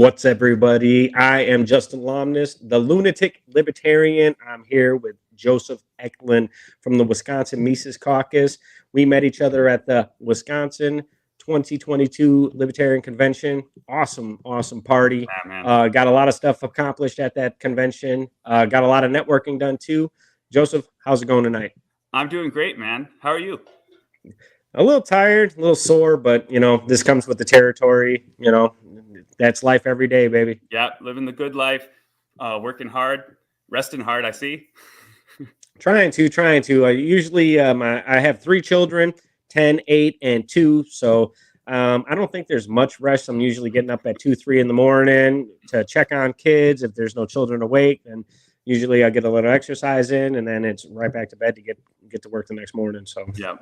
What's everybody? I am Justin Lomness, the Lunatic Libertarian. I'm here with Joseph Ecklund from the Wisconsin Mises Caucus. We met each other at the Wisconsin 2022 Libertarian Convention. Awesome party. Got a lot of stuff accomplished at that convention. Got a lot of networking done too. Joseph, how's it going tonight? I'm doing great, man. How are you? A little tired, a little sore, but this comes with the territory. That's life every day, baby. Yeah, living the good life, working hard, resting hard. I see. Trying to. Usually, I have 3 children, 10, 8, and 2. So I don't think there's much rest. I'm usually getting up at 2, 3 in the morning to check on kids. If there's no children awake, then usually I get a little exercise in, and then it's right back to bed to get to work the next morning. So yeah.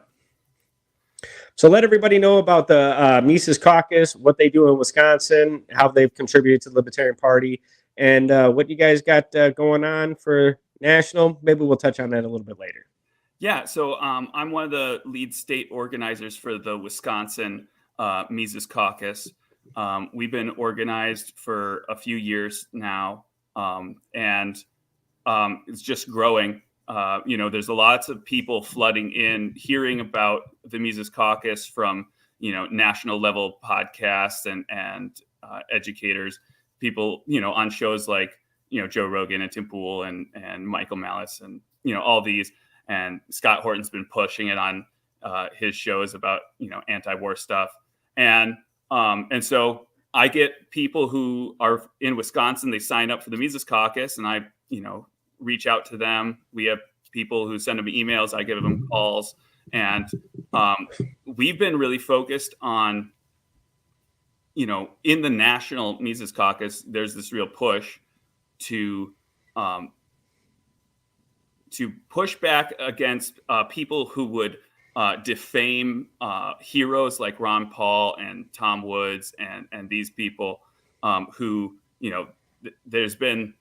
So let everybody know about the Mises Caucus, what they do in Wisconsin, how they've contributed to the Libertarian Party, and what you guys got going on for national. Maybe we'll touch on that a little bit later. Yeah, so I'm one of the lead state organizers for the Wisconsin Mises Caucus. We've been organized for a few years now, and it's just growing. There's lots of people flooding in, hearing about the Mises Caucus from, national level podcasts and educators, people, on shows like, Joe Rogan and Tim Pool and Michael Malice and, all these. And Scott Horton's been pushing it on his shows about, anti-war stuff. And so I get people who are in Wisconsin, they sign up for the Mises Caucus, and I, reach out to them. We have people who send them emails. I give them calls. And we've been really focused on, in the national Mises Caucus, there's this real push to push back against people who would defame heroes like Ron Paul and Tom Woods and these people who, there's been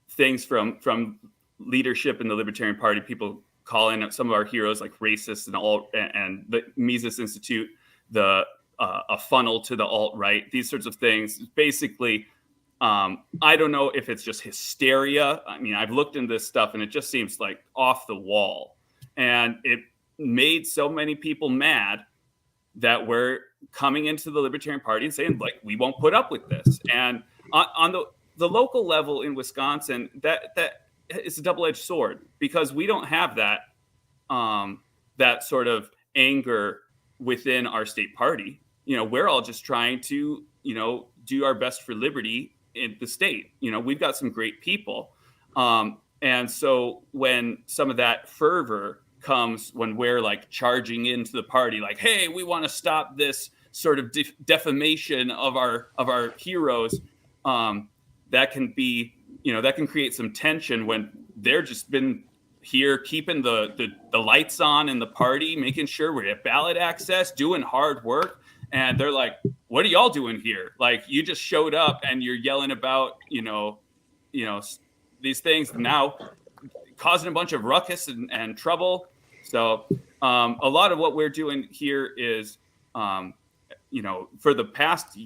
things from leadership in the Libertarian Party, people calling some of our heroes like racist and the Mises Institute, a funnel to the alt-right, these sorts of things. Basically, I don't know if it's just hysteria. I mean, I've looked into this stuff and it just seems like off the wall. And it made so many people mad that we're coming into the Libertarian Party and saying, like, we won't put up with this. And on the local level in Wisconsin, that it's a double-edged sword, because we don't have that that sort of anger within our state party. We're all just trying to do our best for liberty in the state. We've got some great people, and so when some of that fervor comes, when we're like charging into the party, like, hey, we want to stop this sort of defamation of our heroes, that can be, that can create some tension when they're just been here keeping the lights on in the party, making sure we have ballot access, doing hard work. And they're like, what are y'all doing here? Like, you just showed up and you're yelling about, these things, now causing a bunch of ruckus and trouble. So a lot of what we're doing here is, for the past,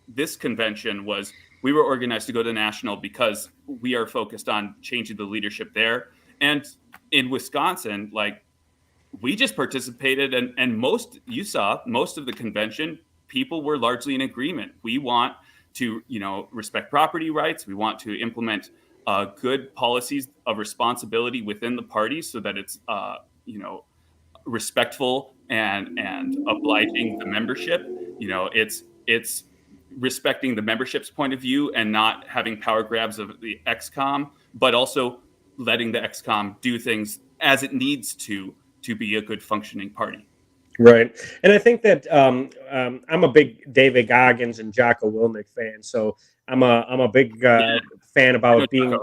this convention was, we were organized to go to national because we are focused on changing the leadership there. And in Wisconsin, like, we just participated, and most of the convention, people were largely in agreement. We want to, respect property rights. We want to implement good policies of responsibility within the party so that it's, respectful and obliging the membership. It's respecting the membership's point of view and not having power grabs of the XCOM, but also letting the XCOM do things as it needs to be a good functioning party. Right. And I think that I'm a big David Goggins and Jocko Willink fan. So I'm a big fan about being,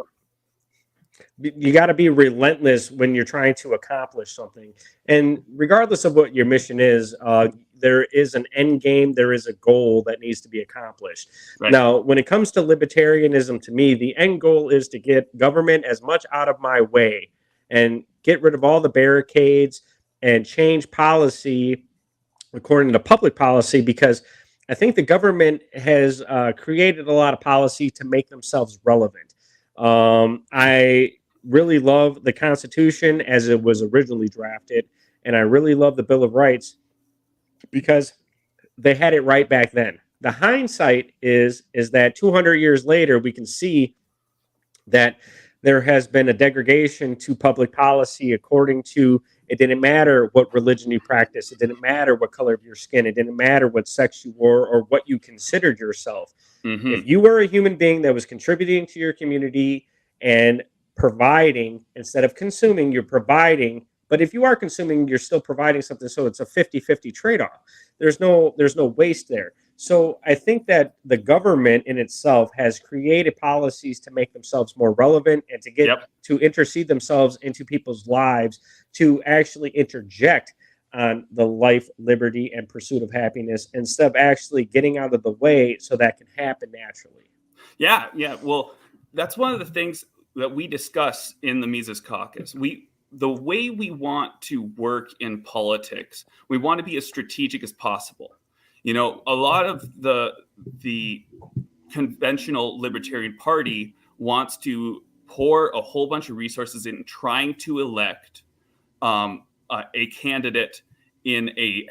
you got to be relentless when you're trying to accomplish something. And regardless of what your mission is, there is an end game, there is a goal that needs to be accomplished. Right. Now, when it comes to libertarianism, to me, the end goal is to get government as much out of my way and get rid of all the barricades and change policy according to public policy, because I think the government has created a lot of policy to make themselves relevant. I really love the Constitution as it was originally drafted, and I really love the Bill of Rights because they had it right back then. The hindsight is that 200 years later, we can see that there has been a degradation to public policy according to it didn't matter what religion you practice, it didn't matter what color of your skin, it didn't matter what sex you were or what you considered yourself. If Mm-hmm. you were a human being that was contributing to your community and providing instead of consuming, you're providing. But if you are consuming, you're still providing something. So it's a 50-50 trade-off. There's no waste there. So I think that the government in itself has created policies to make themselves more relevant and to get Yep. to intercede themselves into people's lives to actually interject on the life, liberty, and pursuit of happiness instead of actually getting out of the way so that can happen naturally. Yeah, yeah. Well, that's one of the things that we discuss in the Mises Caucus. The way we want to work in politics, we want to be as strategic as possible. You know, a lot of the conventional Libertarian Party wants to pour a whole bunch of resources in trying to elect a candidate in a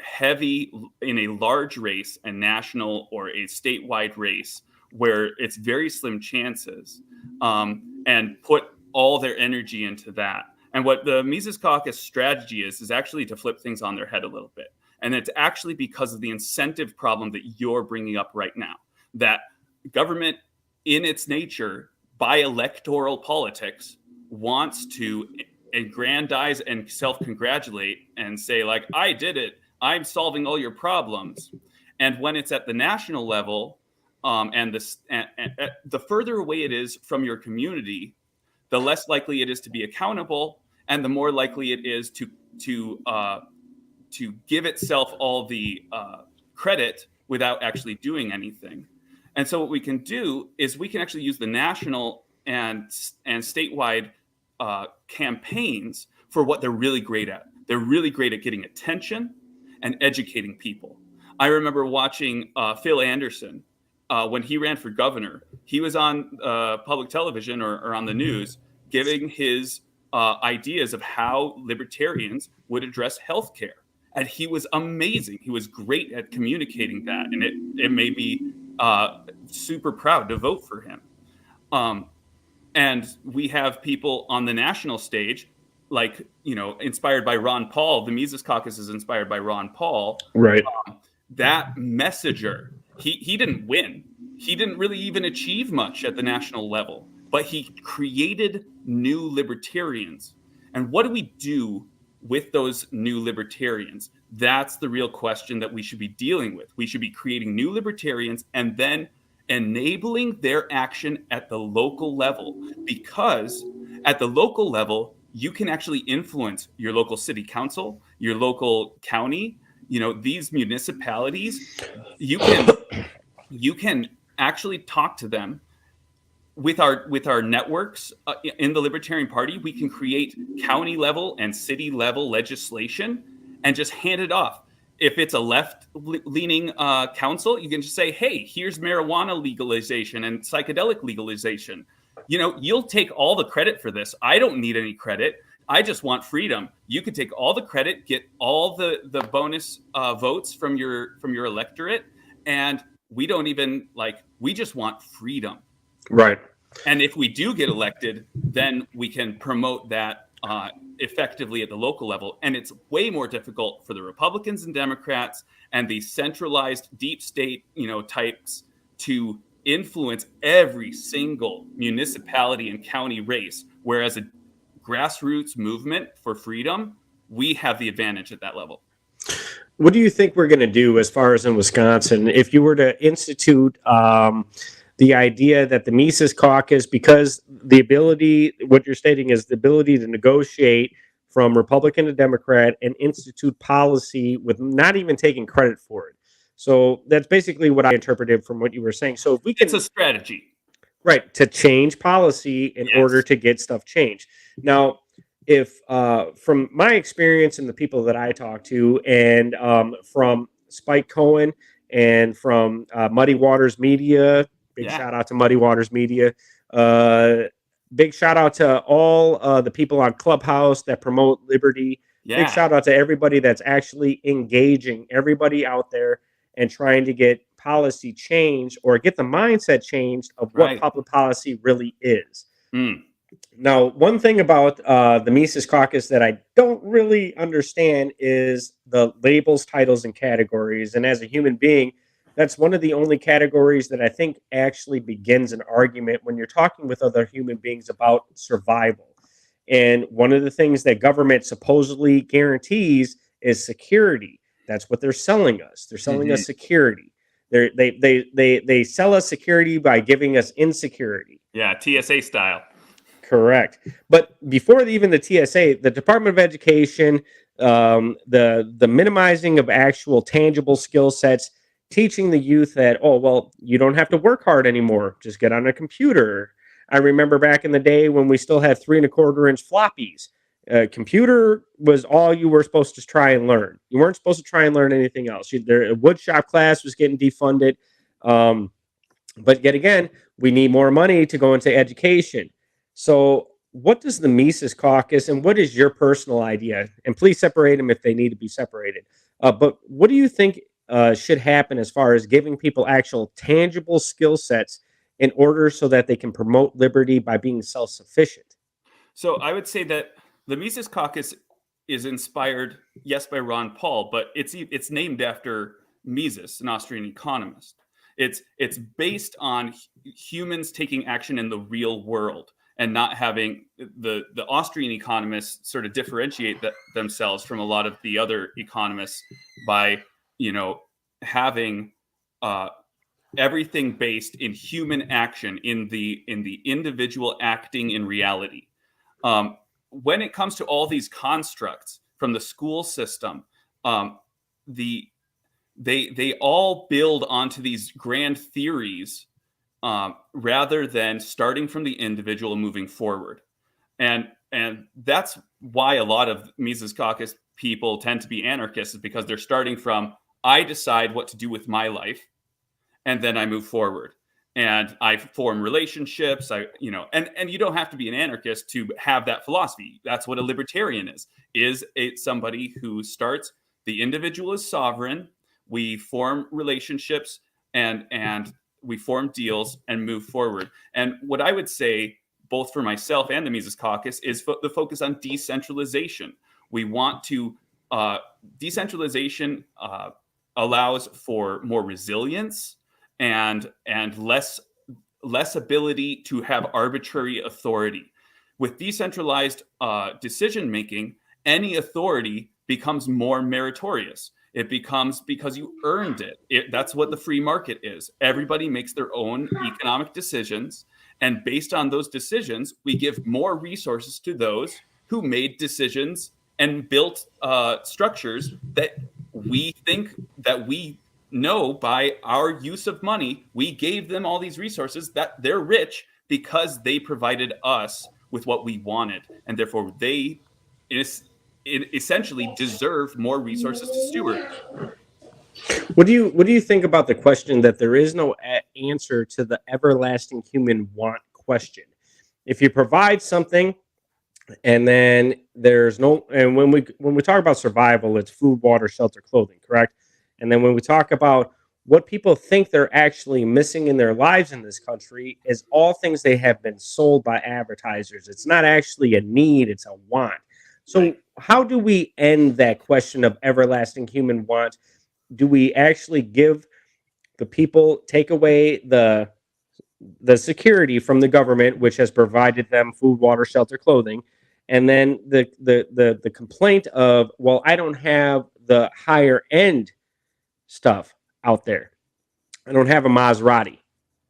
large race, a national or a statewide race, where it's very slim chances, and put all their energy into that. And what the Mises Caucus strategy is actually to flip things on their head a little bit. And it's actually because of the incentive problem that you're bringing up right now, that government in its nature, by electoral politics, wants to aggrandize and self-congratulate and say, like, I did it, I'm solving all your problems. And when it's at the national level, and the further away it is from your community, the less likely it is to be accountable, and the more likely it is to give itself all the credit without actually doing anything. And so what we can do is we can actually use the national and statewide campaigns for what they're really great at. They're really great at getting attention and educating people. I remember watching Phil Anderson when he ran for governor. He was on public television or on the news giving his ideas of how libertarians would address healthcare. And he was amazing. He was great at communicating that. And it made me super proud to vote for him. And we have people on the national stage, like, you know, inspired by Ron Paul. The Mises Caucus is inspired by Ron Paul. Right. That messenger, he didn't win. He didn't really even achieve much at the national level, but he created new libertarians. And what do we do with those new libertarians? That's the real question that we should be dealing with. We should be creating new libertarians and then enabling their action at the local level, because at the local level, you can actually influence your local city council, your local county, you know, these municipalities. You can actually talk to them with our networks in the Libertarian Party. We can create county level and city level legislation and just hand it off. If it's a left-leaning council, you can just say, hey, here's marijuana legalization and psychedelic legalization. You know, you'll take all the credit for this. I don't need any credit. I just want freedom. You could take all the credit, get all the bonus votes from your electorate, and we don't even we just want freedom. Right. And if we do get elected, then we can promote that effectively at the local level. And it's way more difficult for the Republicans and Democrats and the centralized deep state, you know, types to influence every single municipality and county race. Whereas a grassroots movement for freedom, we have the advantage at that level. What do you think we're going to do as far as in Wisconsin if you were to institute the idea that the Mises Caucus, because the ability, what you're stating is the ability to negotiate from Republican to Democrat and institute policy with not even taking credit for it. So that's basically what I interpreted from what you were saying. So if we can, it's a strategy, right, to change policy in order to get stuff changed. Now, if from my experience and the people that I talk to, and from Spike Cohen and from Muddy Waters Media. Big shout out to Muddy Waters Media. Big shout out to all the people on Clubhouse that promote liberty. Big shout out to everybody that's actually engaging, everybody out there and trying to get policy changed or get the mindset changed of what public policy really is. Now, one thing about the Mises Caucus that I don't really understand is the labels, titles, and categories. And as a human being, that's one of the only categories that I think actually begins an argument when you're talking with other human beings about survival. And one of the things that government supposedly guarantees is security. That's what they're selling us. They're selling us security. They sell us security by giving us insecurity. Yeah, TSA style. Correct. But before even the TSA, the Department of Education, the minimizing of actual tangible skill sets, teaching the youth that, oh, well, you don't have to work hard anymore. Just get on a computer. I remember back in the day when we still had 3 1/4-inch floppies. Computer was all you were supposed to try and learn. You weren't supposed to try and learn anything else. A woodshop class was getting defunded. But yet again, we need more money to go into education. So what does the Mises Caucus and what is your personal idea? And please separate them if they need to be separated. But what do you think should happen as far as giving people actual tangible skill sets in order so that they can promote liberty by being self-sufficient? So I would say that the Mises Caucus is inspired, yes, by Ron Paul, but it's named after Mises, an Austrian economist. It's based on humans taking action in the real world and not having the Austrian economists sort of differentiate themselves from a lot of the other economists by, having everything based in human action, in the individual acting in reality. When it comes to all these constructs from the school system, they all build onto these grand theories rather than starting from the individual and moving forward. And that's why a lot of Mises Caucus people tend to be anarchists, is because they're starting from, I decide what to do with my life, and then I move forward. And I form relationships, and you don't have to be an anarchist to have that philosophy. That's what a libertarian is somebody who starts, the individual is sovereign, we form relationships and we form deals and move forward. And what I would say, both for myself and the Mises Caucus, is the focus on decentralization. We want to, decentralization allows for more resilience and less ability to have arbitrary authority. With decentralized decision making, any authority becomes more meritorious. It becomes because you earned it. That's what the free market is. Everybody makes their own economic decisions, and based on those decisions, we give more resources to those who made decisions and built structures that we think that we know by our use of money. We gave them all these resources, that they're rich because they provided us with what we wanted, and therefore they essentially deserve more resources to steward. What do you think about the question that there is no answer to the everlasting human want question? If you provide something, and then there's no, and when we talk about survival, it's food, water, shelter, clothing, correct? And then when we talk about what people think they're actually missing in their lives in this country, is all things they have been sold by advertisers. It's not actually a need, it's a want. So how do we end that question of everlasting human want? Do we actually give the people, take away the security from the government, which has provided them food, water, shelter, clothing, and then the complaint of, well, I don't have the higher end stuff out there. I don't have a Maserati.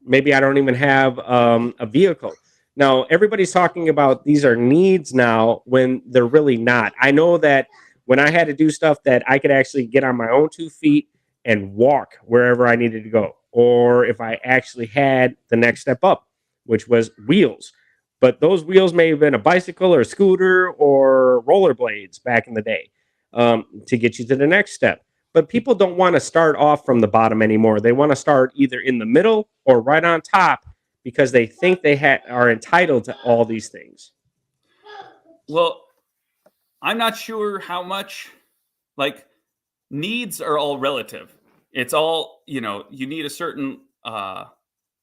Maybe I don't even have a vehicle. Now, everybody's talking about these are needs now when they're really not. I know that when I had to do stuff that I could actually get on my own 2 feet and walk wherever I needed to go, or if I actually had the next step up, which was wheels. But those wheels may have been a bicycle or a scooter or rollerblades back in the day to get you to the next step. But people don't want to start off from the bottom anymore. They want to start either in the middle or right on top because they think they are entitled to all these things. Well, I'm not sure how much, like, needs are all relative. It's all, you know, you need a certain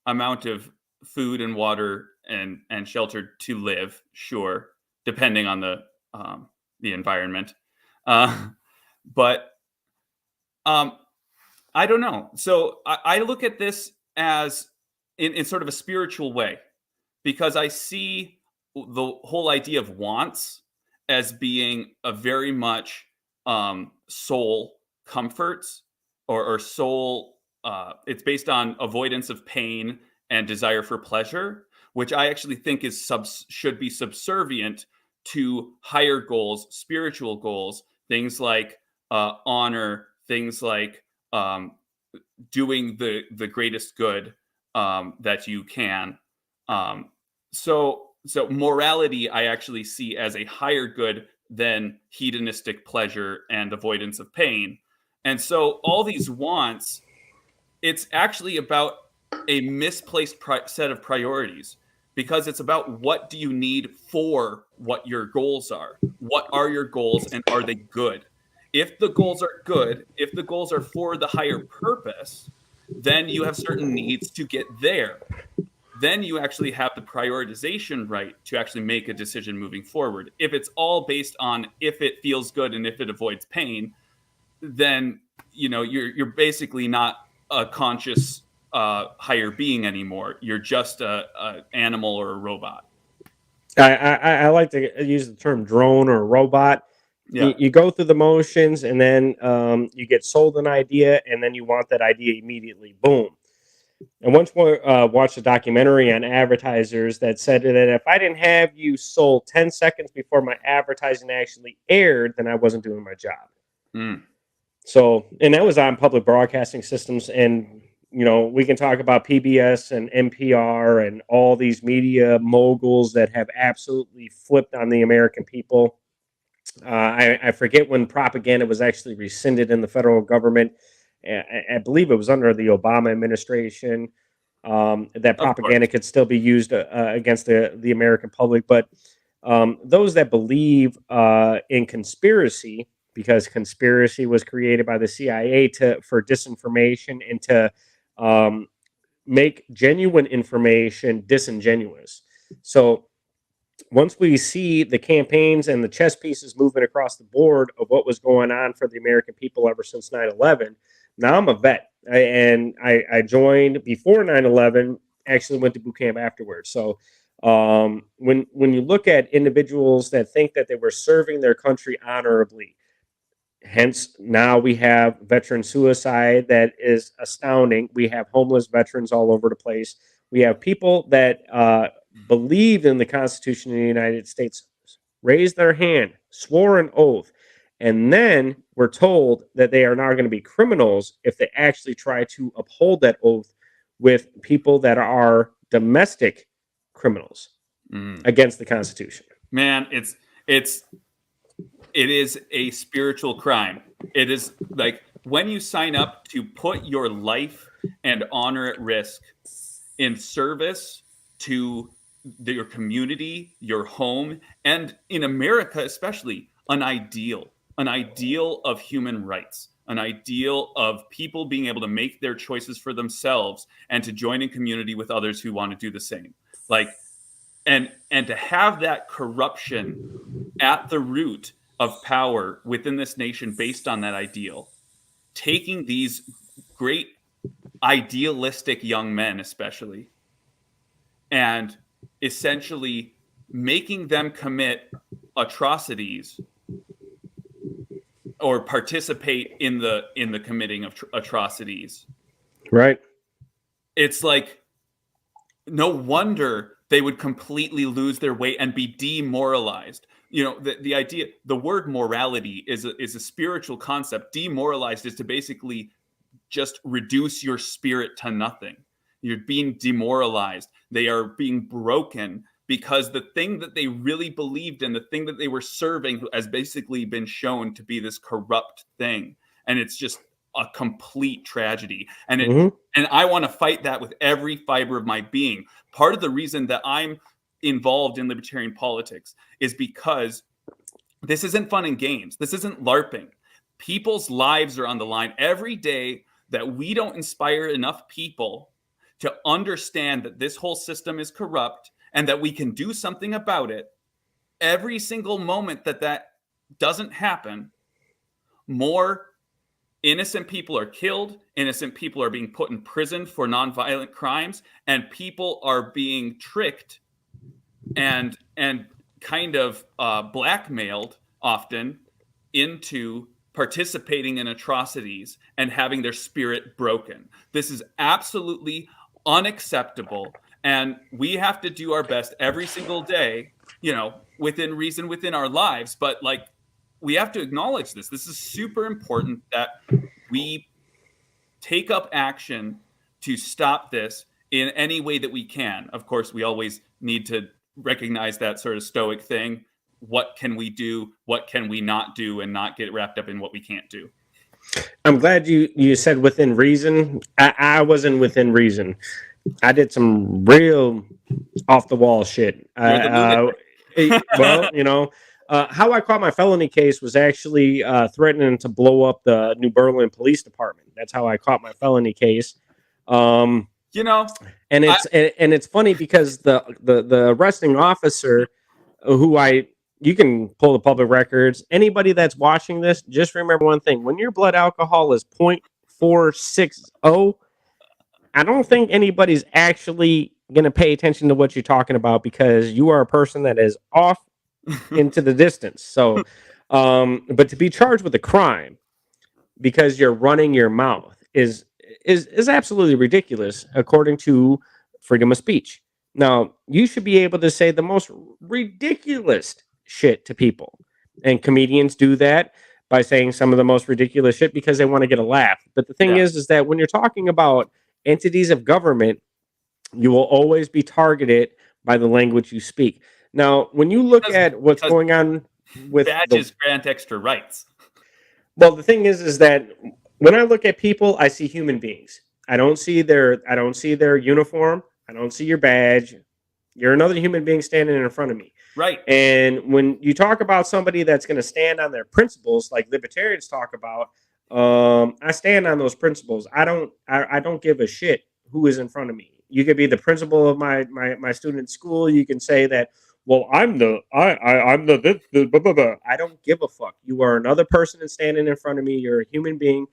amount of food and water and shelter to live, sure, depending on the environment. Uh, but I don't know. So I look at this as in sort of a spiritual way, because I see the whole idea of wants as being a very much soul comforts or soul. It's based on avoidance of pain and desire for pleasure, which I actually think should be subservient to higher goals, spiritual goals, things like honor, things like doing the greatest good that you can. So morality, I actually see as a higher good than hedonistic pleasure and avoidance of pain. And so all these wants, it's actually about a misplaced set of priorities, because it's about what do you need for what your goals are. What are your goals, and are they good? If the goals are good, if the goals are for the higher purpose, then you have certain needs to get there. Then you actually have the prioritization right to actually make a decision moving forward. If it's all based on if it feels good and if it avoids pain, then you're basically not a conscious higher being anymore. You're just a animal or a robot. I like to use the term drone or robot. Yeah. You go through the motions, and then you get sold an idea, and then you want that idea immediately. Boom. And once we watched a documentary on advertisers that said that if I didn't have you sold 10 seconds before my advertising actually aired, then I wasn't doing my job. Mm. So, and that was on public broadcasting systems. And, we can talk about PBS and NPR and all these media moguls that have absolutely flipped on the American people. I forget when propaganda was actually rescinded in the federal government. I believe it was under the Obama administration, that propaganda could still be used against the American public. But those that believe in conspiracy, because conspiracy was created by the CIA for disinformation and to make genuine information disingenuous. So once we see the campaigns and the chess pieces moving across the board of what was going on for the American people ever since 9/11, now I'm a vet. I joined before 9/11, actually went to boot camp afterwards. So when you look at individuals that think that they were serving their country honorably, hence now we have veteran suicide that is astounding. We have homeless veterans all over the place. We have people that believed in the Constitution of the United States, raised their hand, swore an oath, and then were told that they are now going to be criminals if they actually try to uphold that oath with people that are domestic criminals against the Constitution. Man, it is a spiritual crime. It is like when you sign up to put your life and honor at risk in service to your community, your home, and in America especially, an ideal of human rights, an ideal of people being able to make their choices for themselves and to join in community with others who want to do the same. Like, and to have that corruption at the root of power within this nation based on that ideal, taking these great idealistic young men especially, and essentially making them commit atrocities or participate in the committing of atrocities. Right. It's like, no wonder they would completely lose their way and be demoralized. The idea, the word morality is a spiritual concept. Demoralized is to basically just reduce your spirit to nothing. You're being demoralized. They are being broken because the thing that they really believed in, the thing that they were serving, has basically been shown to be this corrupt thing. And it's just a complete tragedy. And Mhm. and I want to fight that with every fiber of my being. Part of the reason that I'm involved in libertarian politics is because this isn't fun and games. This isn't LARPing. People's lives are on the line every day that we don't inspire enough people to understand that this whole system is corrupt and that we can do something about it. Every single moment that doesn't happen, more innocent people are killed, innocent people are being put in prison for nonviolent crimes, and people are being tricked and kind of blackmailed often into participating in atrocities and having their spirit broken. This is absolutely unacceptable, and we have to do our best every single day, within reason, within our lives. But like, we have to acknowledge this. This is super important that we take up action to stop this in any way that we can. Of course, we always need to recognize that sort of stoic thing. What can we do? What can we not do? And not get wrapped up in what we can't do. I'm glad you said within reason. I wasn't within reason. I did some real off the wall shit. Well, how I caught my felony case was actually threatening to blow up the New Berlin Police Department. That's how I caught my felony case. And it's funny because the arresting officer, you can pull the public records. Anybody that's watching this, just remember one thing: when your blood alcohol is 0.460, I don't think anybody's actually going to pay attention to what you're talking about, because you are a person that is off into the distance. So, but to be charged with a crime because you're running your mouth is absolutely ridiculous, according to freedom of speech. Now, you should be able to say the most ridiculous shit to people, and comedians do that by saying some of the most ridiculous shit because they want to get a laugh. But the thing is that when you're talking about entities of government, you will always be targeted by the language you speak. Now, when you look at what's going on with badges grant extra rights. Well, the thing is that when I look at people, I see human beings. I don't see their uniform. I don't see your badge. You're another human being standing in front of me. Right. And when you talk about somebody that's going to stand on their principles, like libertarians talk about, I stand on those principles. I don't give a shit who is in front of me. You could be the principal of my student school. You can say that, well, I'm the blah, blah, blah. I don't give a fuck. You are another person that's standing in front of me. You're a human being.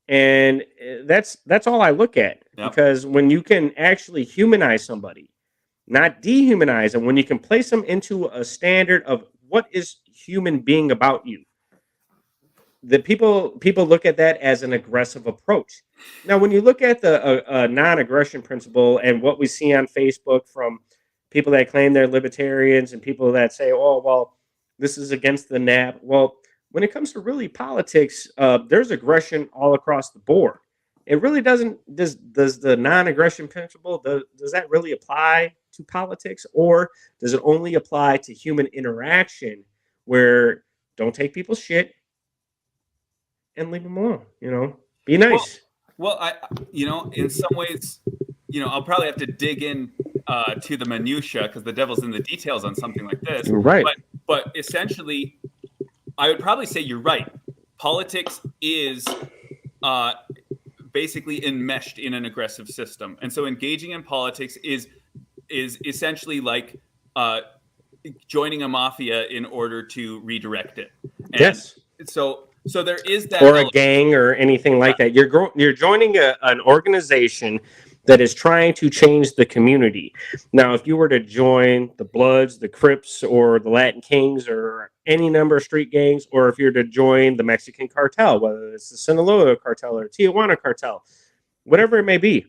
And that's all I look at. Yep. Because when you can actually humanize somebody, not dehumanize them, when you can place them into a standard of what is human being about you, the people look at that as an aggressive approach. Now, when you look at the non-aggression principle and what we see on Facebook from people that claim they're libertarians and people that say, oh, well, this is against the NAP. Well, when it comes to really politics, there's aggression all across the board. It really doesn't. Does the non-aggression principle, does that really apply to politics, or does it only apply to human interaction, where don't take people's shit and leave them alone? Be nice. Well, I in some ways, I'll probably have to dig in to the minutia, because the devil's in the details on something like this. Right. But essentially, I would probably say you're right. Politics is basically enmeshed in an aggressive system, and so engaging in politics is essentially like joining a mafia in order to redirect it. And yes. So there is that, or a gang or anything like that. You're joining an organization that is trying to change the community. Now, if you were to join the Bloods, the Crips, or the Latin Kings, or any number of street gangs, or if you're to join the Mexican cartel, whether it's the Sinaloa cartel or Tijuana cartel, whatever it may be,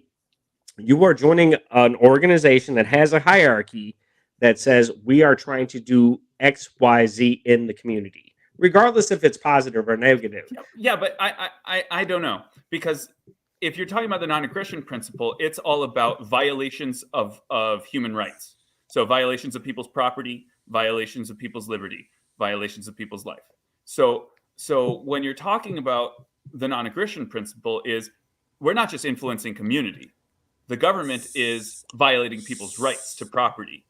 you are joining an organization that has a hierarchy that says we are trying to do X, Y, Z in the community, regardless if it's positive or negative. Yeah, but I don't know, because if you're talking about the non-aggression principle, it's all about violations of human rights. So violations of people's property, violations of people's liberty, violations of people's life. So when you're talking about the non-aggression principle is we're not just influencing community. The government is violating people's rights to property.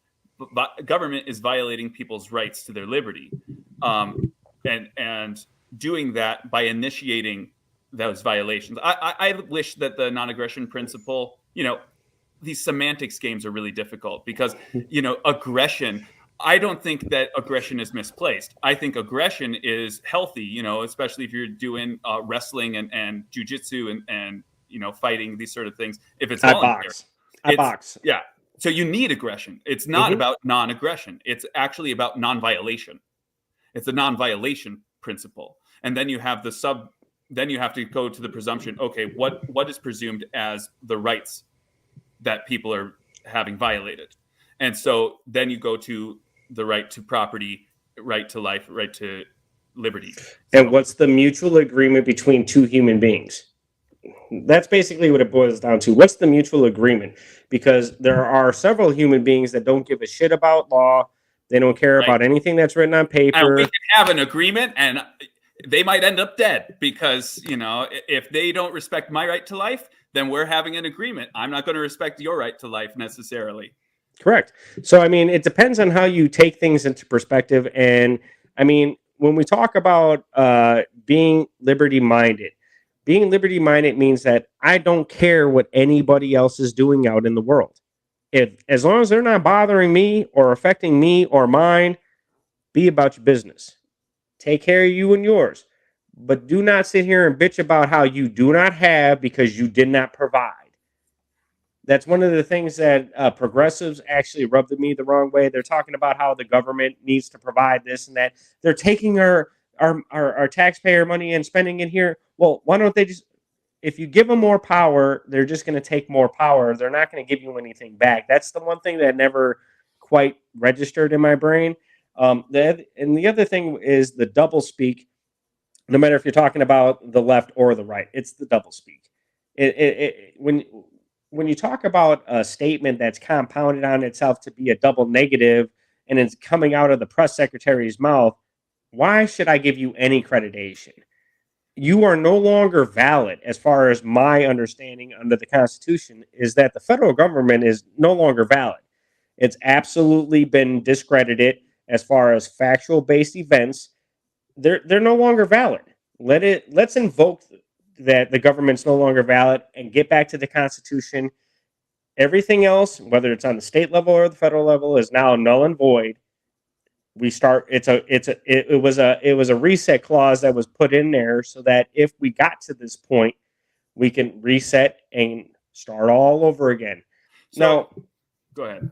But government is violating people's rights to their liberty, and doing that by initiating those violations. I wish that the non-aggression principle, these semantics games are really difficult because, aggression. I don't think that aggression is misplaced. I think aggression is healthy, especially if you're doing wrestling and jujitsu and fighting, these sort of things. If it's voluntary, I box. Yeah. So you need aggression. It's not about non-aggression. It's actually about non-violation. It's a non-violation principle. And then you have then you have to go to the presumption, okay, what is presumed as the rights that people are having violated? And so then you go to the right to property, right to life, right to liberty. And what's the mutual agreement between two human beings? That's basically what it boils down to. What's the mutual agreement? Because there are several human beings that don't give a shit about law. They don't care about anything that's written on paper. And we can have an agreement, and they might end up dead because, if they don't respect my right to life, then we're having an agreement. I'm not going to respect your right to life necessarily. Correct. So, it depends on how you take things into perspective. And, when we talk about being liberty-minded means that I don't care what anybody else is doing out in the world. As long as they're not bothering me or affecting me or mine, be about your business. Take care of you and yours. But do not sit here and bitch about how you do not have because you did not provide. That's one of the things that progressives actually rubbed me the wrong way. They're talking about how the government needs to provide this and that. They're taking our taxpayer money and spending it here. Well, why don't they just, if you give them more power, they're just going to take more power. They're not going to give you anything back. That's the one thing that never quite registered in my brain. And the other thing is the double speak. No matter if you're talking about the left or the right, it's the double speak. When you talk about a statement that's compounded on itself to be a double negative and it's coming out of the press secretary's mouth, why should I give you any creditation? You are no longer valid, as far as my understanding under the Constitution, is that the federal government is no longer valid. It's absolutely been discredited as far as factual-based events. They're no longer valid. Let's invoke that the government's no longer valid and get back to the Constitution. Everything else, whether it's on the state level or the federal level, is now null and void. It was a reset clause that was put in there so that if we got to this point, we can reset and start all over again. So, now, go ahead.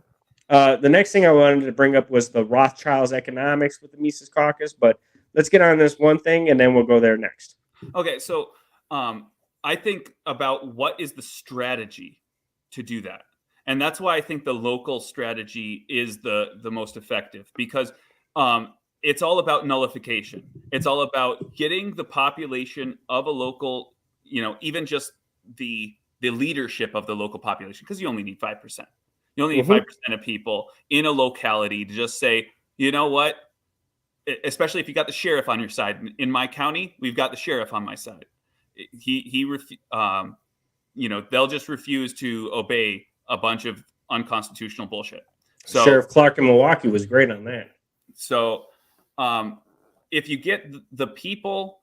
The next thing I wanted to bring up was the Rothschilds economics with the Mises Caucus, but let's get on this one thing and then we'll go there next. Okay, so I think about what is the strategy to do that. And that's why I think the local strategy is the most effective, because it's all about nullification. It's all about getting the population of a local, even just the leadership of the local population, because you only need 5%. You only need 5% of people in a locality to just say, you know what, especially if you got the sheriff on your side. In my county, we've got the sheriff on my side. They'll just refuse to obey a bunch of unconstitutional bullshit. So Sheriff Clark in Milwaukee was great on that. So if you get the people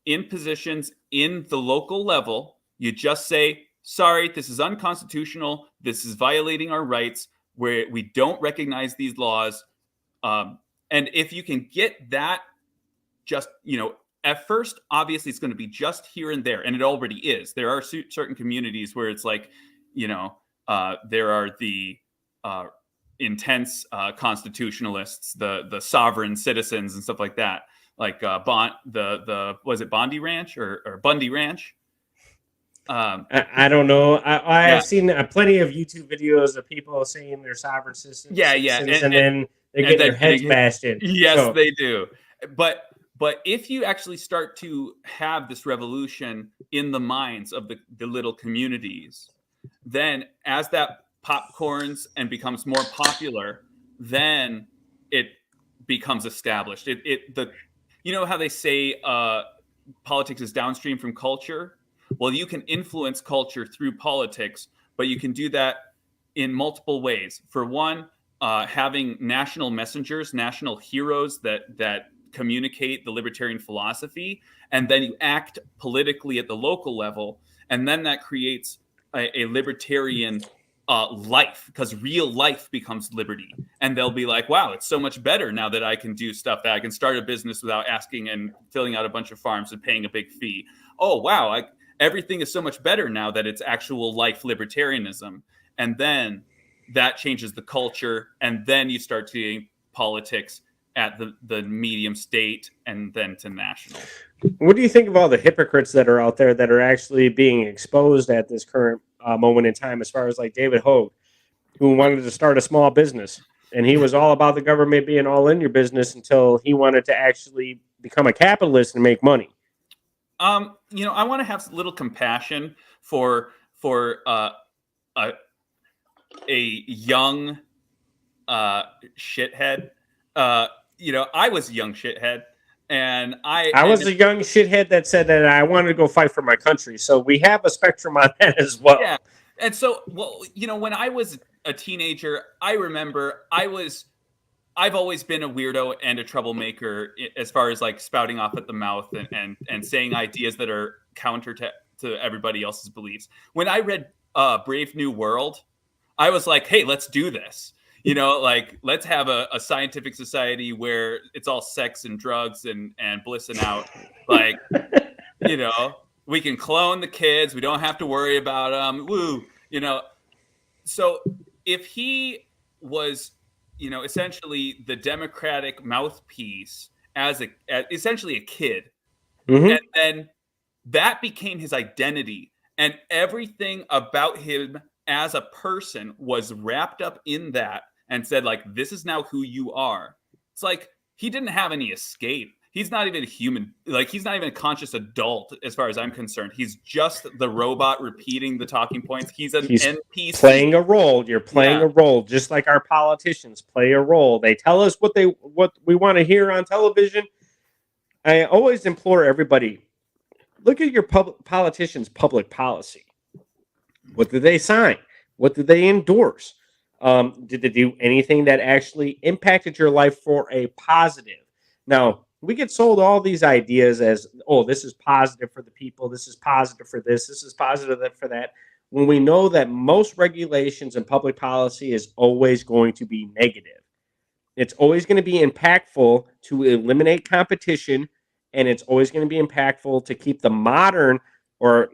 in positions in the local level, you just say, sorry, this is unconstitutional. This is violating our rights, where we don't recognize these laws. And if you can get that, just, at first, obviously it's going to be just here and there. And it already is. There are certain communities where it's like, there are the intense constitutionalists, the sovereign citizens and stuff like that. Like was it Bondi Ranch or Bundy Ranch? I don't know. I have seen plenty of YouTube videos of people saying they're sovereign citizens. And then they get their heads bashed in. Yes, they do. But if you actually start to have this revolution in the minds of the little communities, then as that popcorns and becomes more popular, then it becomes established. You know how they say politics is downstream from culture. Well, you can influence culture through politics, but you can do that in multiple ways. For one, having national messengers, national heroes that communicate the libertarian philosophy, and then you act politically at the local level, and then that creates a libertarian life, because real life becomes liberty. And they'll be like, wow, it's so much better now that I can do stuff, that I can start a business without asking and filling out a bunch of forms and paying a big fee. Oh, wow, everything is so much better now that it's actual life libertarianism. And then that changes the culture. And then you start seeing politics at the medium state and then to national. What do you think of all the hypocrites that are out there that are actually being exposed at this current moment in time, as far as like David Hogue, who wanted to start a small business, and he was all about the government being all in your business until he wanted to actually become a capitalist and make money? I want to have a little compassion for a young shithead. I was a young shithead, and I was a young shithead that said that I wanted to go fight for my country. So we have a spectrum on that as well. Yeah. And so, when I was a teenager, I remember I've always been a weirdo and a troublemaker as far as like spouting off at the mouth and saying ideas that are counter to everybody else's beliefs. When I read Brave New World, I was like, hey, let's do this. Let's have a scientific society where it's all sex and drugs and blissing out. We can clone the kids. We don't have to worry about them. Woo, So if he was, essentially the Democratic mouthpiece as essentially a kid, and then that became his identity, and everything about him as a person was wrapped up in that, and said like, this is now who you are. It's like he didn't have any escape. He's not even a human. Like, he's not even a conscious adult as far as I'm concerned. He's just the robot repeating the talking points. He's NPC. Playing a role. You're playing a role, just like our politicians play a role. They tell us what we want to hear on television. I always implore everybody, look at your politicians' public policy. What did they sign? What did they endorse? Did they do anything that actually impacted your life for a positive? Now, we get sold all these ideas as, oh, this is positive for the people. This is positive for this. This is positive for that. When we know that most regulations and public policy is always going to be negative. It's always going to be impactful to eliminate competition, and it's always going to be impactful to keep the modern or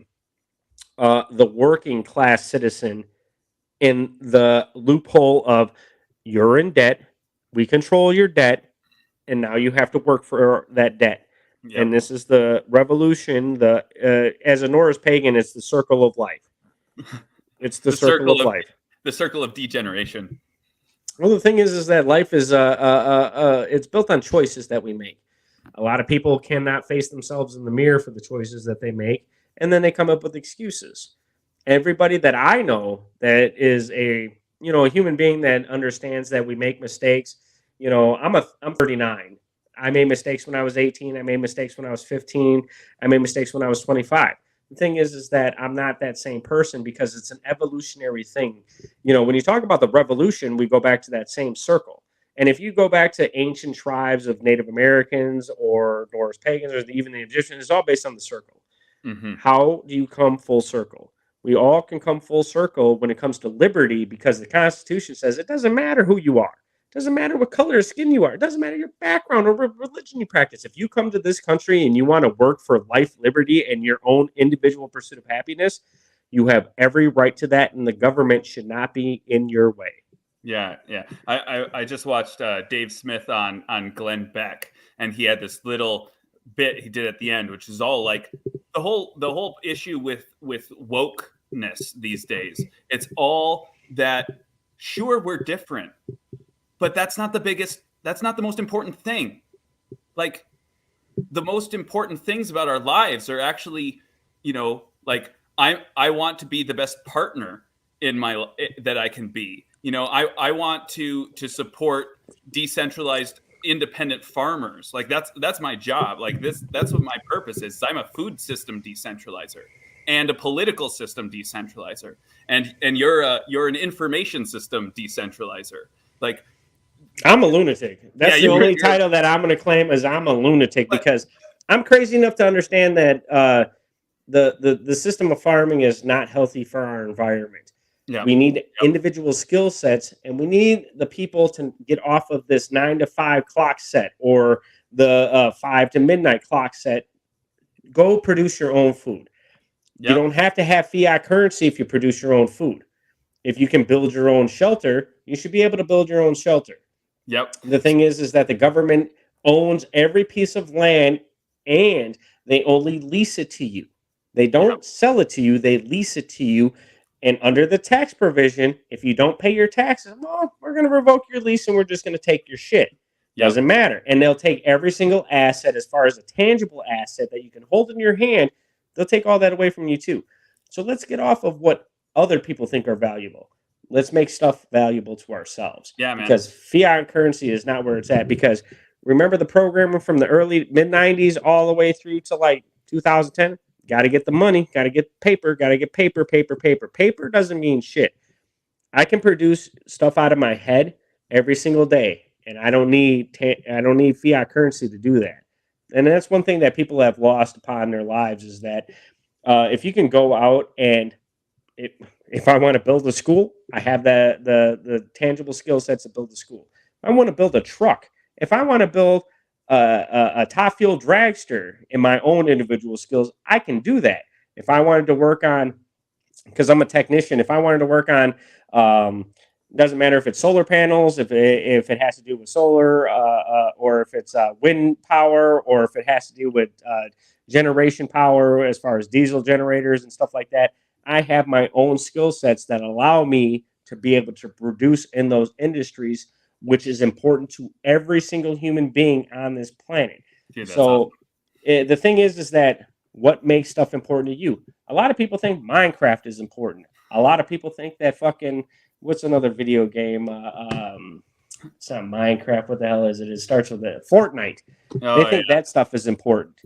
the working class citizen in the loophole of, you're in debt, we control your debt, and now you have to work for that debt. Yep. And this is the revolution. As a Norris pagan, it's the circle of life. It's the circle of life. The circle of degeneration. Well, the thing is that life is it's built on choices that we make. A lot of people cannot face themselves in the mirror for the choices that they make, and then they come up with excuses. Everybody that I know that is a human being that understands that we make mistakes. I'm 39. I made mistakes when I was 18. I made mistakes when I was 15. I made mistakes when I was 25. The thing is that I'm not that same person, because it's an evolutionary thing. When you talk about the revolution, we go back to that same circle. And if you go back to ancient tribes of Native Americans or Norse pagans or even the Egyptians, it's all based on the circle. Mm-hmm. How do you come full circle? We all can come full circle when it comes to liberty, because the Constitution says it doesn't matter who you are. It doesn't matter what color of skin you are. It doesn't matter your background or religion you practice. If you come to this country and you want to work for life, liberty, and your own individual pursuit of happiness, you have every right to that, and the government should not be in your way. Yeah. I just watched Dave Smith on Glenn Beck, and he had this little bit he did at the end, which is all like the whole issue with wokeness these days. It's all that, sure, we're different, but that's not the most important thing. Like, the most important things about our lives are actually, like, I want to be the best partner that I can be. I want to support decentralized independent farmers. Like that's my job. Like that's what my purpose is. I'm a food system decentralizer and a political system decentralizer, and you're an information system decentralizer. Like I'm a lunatic. That's the only title that I'm going to claim, is I'm a lunatic, because I'm crazy enough to understand that the system of farming is not healthy for our environment. Yeah. We need individual skill sets, and we need the people to get off of this 9 to 5 clock set, or the 5 to midnight clock set. Go produce your own food. Yep. You don't have to have fiat currency if you produce your own food. If you can build your own shelter, you should be able to build your own shelter. Yep. The thing is that the government owns every piece of land, and they only lease it to you. They don't sell it to you, they lease it to you. And under the tax provision, if you don't pay your taxes, well, we're going to revoke your lease and we're just going to take your shit. Doesn't matter. And they'll take every single asset, as far as a tangible asset that you can hold in your hand, they'll take all that away from you too. So let's get off of what other people think are valuable. Let's make stuff valuable to ourselves. Yeah, man. Because fiat currency is not where it's at. Because remember the programming from the early mid-90s all the way through to like 2010? Got to get the money, got to get paper, got to get paper. Paper doesn't mean shit. I can produce stuff out of my head every single day, and I don't need fiat currency to do that. And that's one thing that people have lost upon their lives, is that if you can go out and if I want to build a school, I have the tangible skill sets to build a school. If I want to build a truck, if I want to build a top fuel dragster in my own individual skills, I can do that. If I wanted to work on, because I'm a technician, if I wanted to work on, doesn't matter if it's solar panels, if it has to do with solar, or if it's wind power, or if it has to do with generation power as far as diesel generators and stuff like that, I have my own skill sets that allow me to be able to produce in those industries, which is important to every single human being on this planet. Dude, so awesome. The thing is that what makes stuff important to you? A lot of people think Minecraft is important. A lot of people think that fucking, what's another video game? It's not Minecraft. What the hell is it? It starts with Fortnite. They think that stuff is important.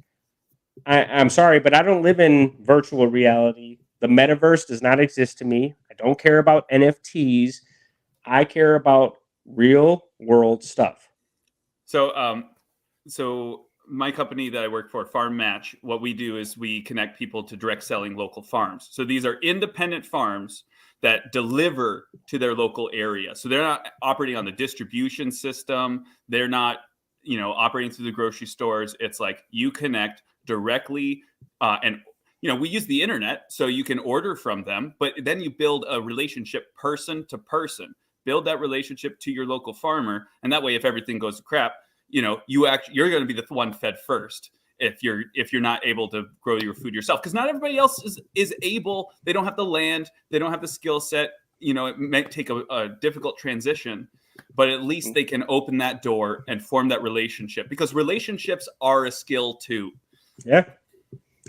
I'm sorry, but I don't live in virtual reality. The metaverse does not exist to me. I don't care about NFTs. I care about real world stuff. So my company that I work for, Farm Match, what we do is we connect people to direct selling local farms. So these are independent farms that deliver to their local area. So they're not operating on the distribution system. They're not, operating through the grocery stores. It's like you connect directly, and we use the internet, so you can order from them, but then you build a relationship person to person. Build that relationship to your local farmer, and that way, if everything goes to crap, you're going to be the one fed first. If you're not able to grow your food yourself, because not everybody else is able. They don't have the land, they don't have the skill set. It might take a difficult transition, but at least they can open that door and form that relationship, because relationships are a skill too. Yeah.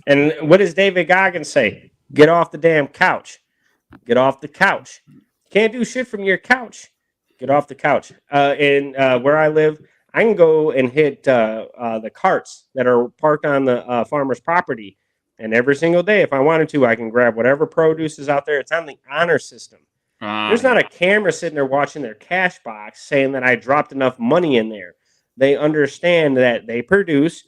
And what does David Goggins say? Get off the damn couch. Get off the couch. Can't do shit from your couch. Get off the couch. Where I live, I can go and hit the carts that are parked on the farmer's property. And every single day, if I wanted to, I can grab whatever produce is out there. It's on the honor system. There's not a camera sitting there watching their cash box saying that I dropped enough money in there. They understand that they produce.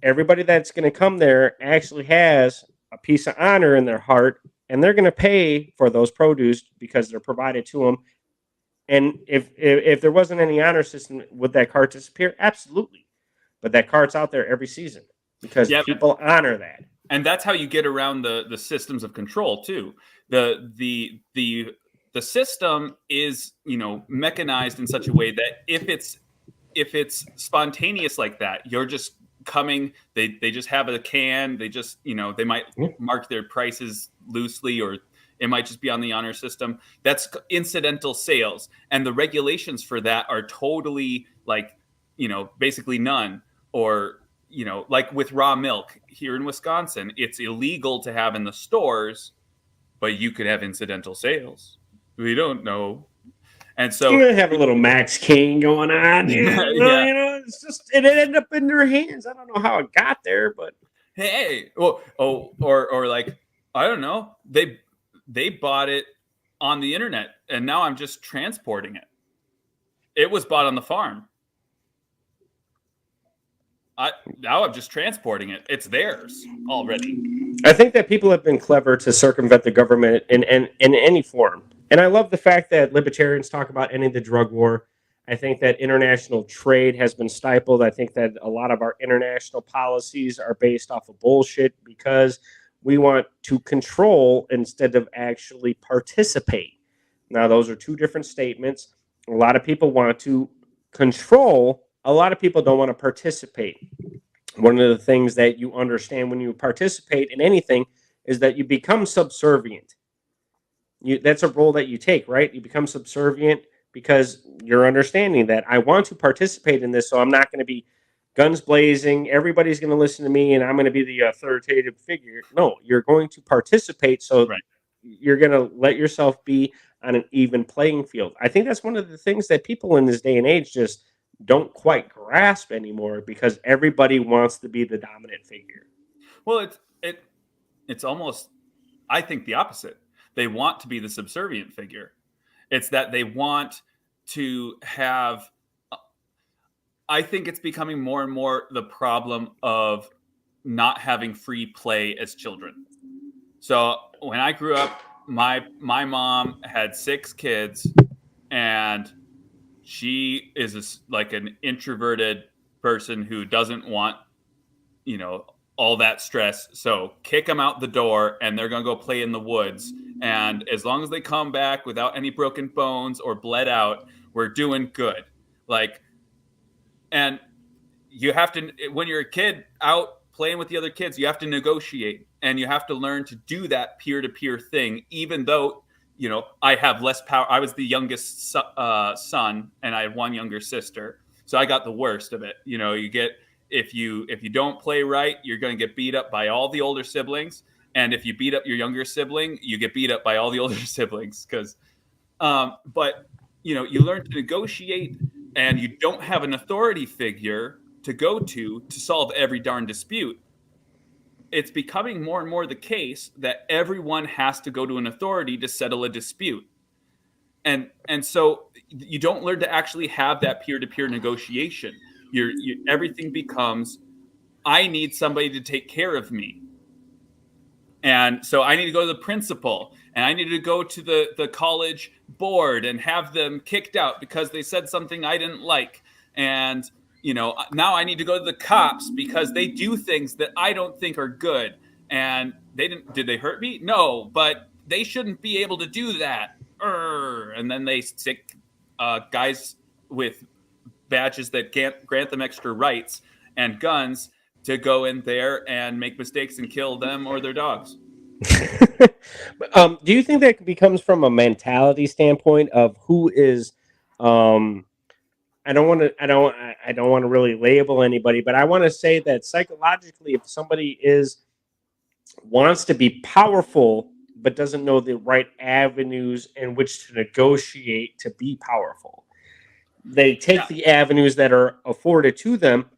Everybody that's going to come there actually has a piece of honor in their heart, and they're going to pay for those produce because they're provided to them. And if there wasn't any honor system, would that cart disappear? Absolutely. But that cart's out there every season because people honor that. And that's how you get around the systems of control too. The system is, mechanized in such a way that if it's spontaneous like that, you're just coming, they just have a can, they just, they might mark their prices loosely, or it might just be on the honor system. That's incidental sales. And the regulations for that are totally basically none. Or, like with raw milk here in Wisconsin, it's illegal to have in the stores, but you could have incidental sales. We don't know. And so you're going to have a little Max King going on. Yeah. it's just it ended up in their hands. I don't know how it got there, but hey, or like I don't know, they bought it on the internet, and now I'm just transporting it. It was bought on the farm. Now I'm just transporting it. It's theirs already. I think that people have been clever to circumvent the government in any form. And I love the fact that libertarians talk about ending the drug war. I think that international trade has been stifled. I think that a lot of our international policies are based off of bullshit because we want to control instead of actually participate. Now, those are two different statements. A lot of people want to control, a lot of people don't want to participate. One of the things that you understand when you participate in anything is that you become subservient. That's a role that you take, right? You become subservient because you're understanding that I want to participate in this, so I'm not going to be guns blazing. Everybody's going to listen to me, and I'm going to be the authoritative figure. No, you're going to participate, so Right. you're going to let yourself be on an even playing field. I think that's one of the things that people in this day and age just don't quite grasp anymore because everybody wants to be the dominant figure. Well, it's almost, I think, the opposite. They want to be the subservient figure. It's that they want to have. I think it's becoming more and more the problem of not having free play as children. So when I grew up, my mom had 6 kids, and she is like an introverted person who doesn't want, all that stress. So kick them out the door, and they're going to go play in the woods. And as long as they come back without any broken bones or bled out, we're doing good. And you have to, when you're a kid out playing with the other kids, you have to negotiate, and you have to learn to do that peer-to-peer thing, even though, I have less power. I was the youngest son, and I had one younger sister. So I got the worst of it. You get, if you don't play right, you're going to get beat up by all the older siblings. And if you beat up your younger sibling, you get beat up by all the older siblings. But you learn to negotiate, and you don't have an authority figure to go to solve every darn dispute. It's becoming more and more the case that everyone has to go to an authority to settle a dispute. And so you don't learn to actually have that peer-to-peer negotiation. Everything becomes, I need somebody to take care of me. And so I need to go to the principal, and I need to go to the college board and have them kicked out because they said something I didn't like. And, now I need to go to the cops because they do things that I don't think are good. And did they hurt me? No, but they shouldn't be able to do that. And then they stick guys with badges that grant them extra rights and guns to go in there and make mistakes and kill them or their dogs. Do you think that becomes from a mentality standpoint of who is I don't want to really label anybody, but I want to say that psychologically, if somebody wants to be powerful but doesn't know the right avenues in which to negotiate to be powerful, they take the avenues that are afforded to them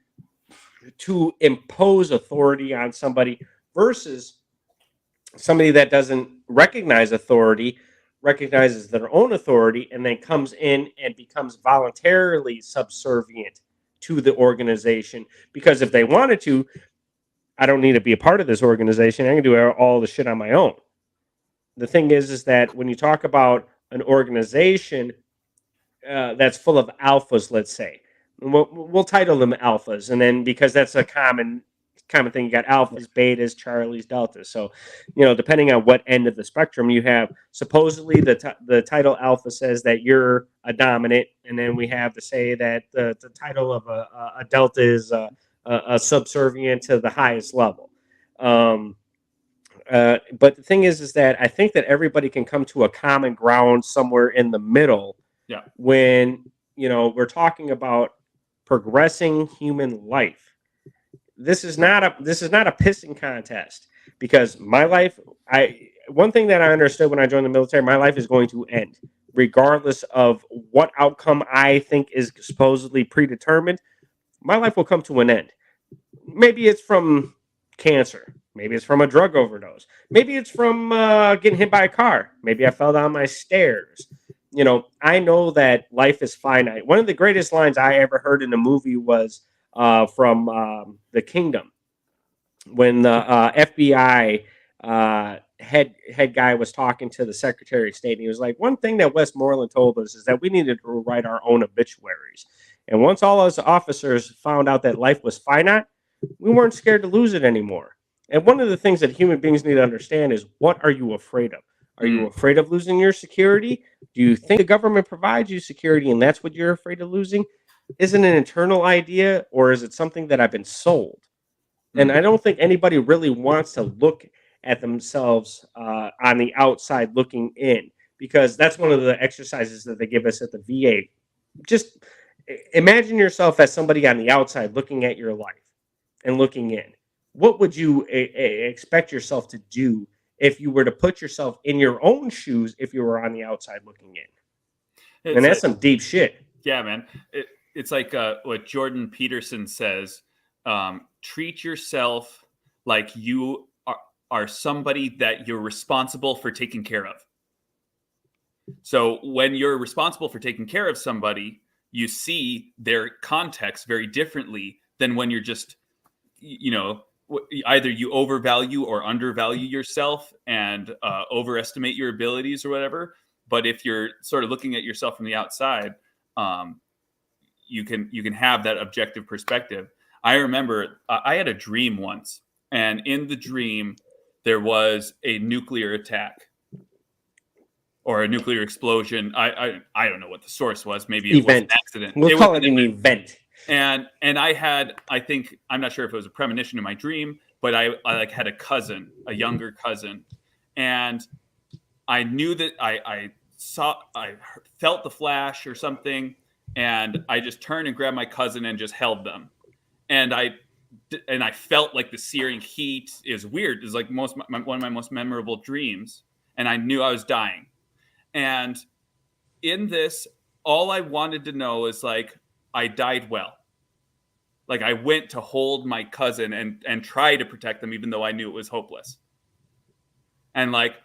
to impose authority on somebody versus somebody that doesn't recognize authority, recognizes their own authority, and then comes in and becomes voluntarily subservient to the organization. Because if they wanted to, I don't need to be a part of this organization. I can do all the shit on my own. The thing is that when you talk about an organization that's full of alphas, let's say, we'll title them alphas, and then because that's a common thing, you got alphas, betas, charlies, deltas. So, depending on what end of the spectrum you have, supposedly the title alpha says that you're a dominant, and then we have to say that the title of a delta is a subservient to the highest level. But the thing is that I think that everybody can come to a common ground somewhere in the middle. Yeah. When we're talking about progressing human life. This is not a pissing contest, because my life, one thing that I understood when I joined the military, my life is going to end regardless of what outcome I think is supposedly predetermined. my life will come to an end. Maybe it's from cancer. Maybe it's from a drug overdose. Maybe it's from getting hit by a car. Maybe I fell down my stairs. I know that life is finite. One of the greatest lines I ever heard in a movie was from The Kingdom, when the FBI head guy was talking to the Secretary of State, and he was like, one thing that Westmoreland told us is that we needed to write our own obituaries. And once all us officers found out that life was finite, we weren't scared to lose it anymore. And one of the things that human beings need to understand is, what are you afraid of? Are you afraid of losing your security? Do you think the government provides you security and that's what you're afraid of losing? Is it an internal idea, or is it something that I've been sold? And I don't think anybody really wants to look at themselves on the outside looking in, because that's one of the exercises that they give us at the VA. Just imagine yourself as somebody on the outside looking at your life and looking in. What would you expect yourself to do if you were to put yourself in your own shoes if you were on the outside looking in? And that's some deep shit. Yeah, man. It's like what Jordan Peterson says. Treat yourself like you are somebody that you're responsible for taking care of. So when you're responsible for taking care of somebody, you see their context very differently than when you're just, either you overvalue or undervalue yourself and overestimate your abilities or whatever. But if you're sort of looking at yourself from the outside, you can have that objective perspective. I remember I had a dream once, and in the dream there was a nuclear attack or a nuclear explosion. I don't know what the source was. Maybe it was an accident. We'll call it an event. And I had, I'm not sure if it was a premonition in my dream, but I like had a cousin, a younger cousin, and I knew that I felt the flash or something, and I just turned and grabbed my cousin and just held them. And I felt like the searing heat. Is weird. It's like one of my most memorable dreams. And I knew I was dying. And in this, all I wanted to know is like, I died well. Like I went to hold my cousin and try to protect them, even though I knew it was hopeless. And like,